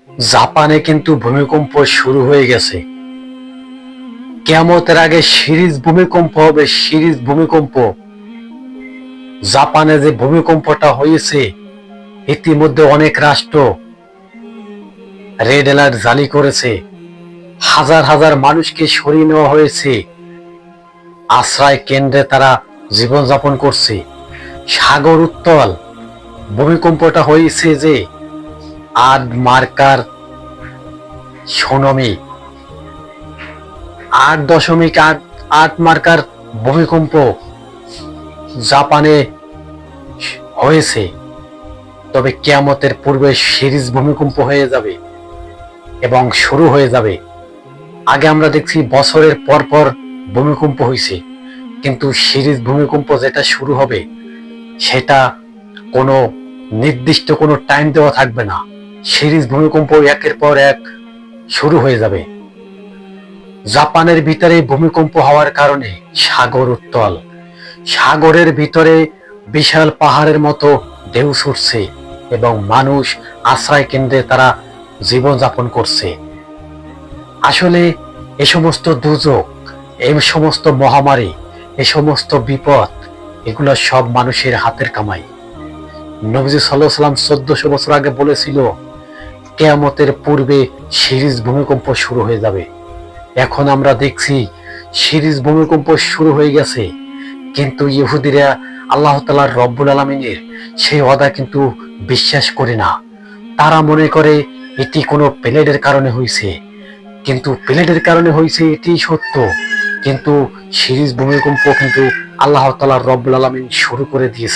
জাপানে কিন্তু ভূমিকম্প শুরু হয়ে গেছে। কিয়ামতের আগে সিরিজ ভূমিকম্প হবে, সিরিজ ভূমিকম্প। জাপানে যে ভূমিকম্পটা হয়েছে, ইতিমধ্যে অনেক রাষ্ট্র রেড অ্যালার্ট জারি করেছে। হাজার হাজার মানুষকে সরিয়ে নেওয়া হয়েছে, আশ্রয় কেন্দ্রে তারা জীবনযাপন করছে। সাগর উত্তাল। ভূমিকম্পটা হয়েছে যে ৮ মার্কার সুনামি, ৮.৮ মার্কার ভূমিকম্প জাপানে হয়েছে। তবে কিয়ামতের পূর্বে সিরিজ ভূমিকম্প হয়ে যাবে এবং শুরু হয়ে যাবে। আগে আমরা দেখছি বছরের পর পর ভূমিকম্প হয়েছে, কিন্তু সিরিজ ভূমিকম্প যেটা শুরু হবে সেটা কোনো নির্দিষ্ট কোনো টাইম দেওয়া থাকবে না। সিরিজ ভূমিকম্প একের পর এক শুরু হয়ে যাবে। জাপানের ভিতরে ভূমিকম্প হওয়ার কারণে সাগর উত্তাল। সাগরের ভিতরে বিশাল পাহাড়ের মতো ঢেউ ছুটছে এবং মানুষ আশ্রয় কেন্দ্রে তারা জীবনযাপন করছে। আসলে এ সমস্ত দুর্যোগ, এই সমস্ত মহামারী, এই সমস্ত বিপদ, এগুলো সব মানুষের হাতের কামাই। নবীজি সাল্লাল্লাহু আলাইহি ওয়াসাল্লাম 1400 বছর আগে বলেছিল কিয়ামতের পূর্বে সিরিজ ভূমিকম্প শুরু হয়ে যাবে। এখন আমরা দেখছি সিরিজ ভূমিকম্প শুরু হয়ে গেছে, কিন্তু ইহুদিরা আল্লাহ তাআলা রব্বুল আলামিনের সেই ওয়াদা কিন্তু বিশ্বাস করে না। তারা মনে করে এটি কোনো প্লেটের কারণে হয়েছে, কিন্তু প্লেটের কারণে হয়েছে এটি সত্য, কিন্তু সিরিজ ভূমিকম্প কিন্তু আল্লাহ তাআলা রব্বুল আলামিন শুরু করে দিয়েছে।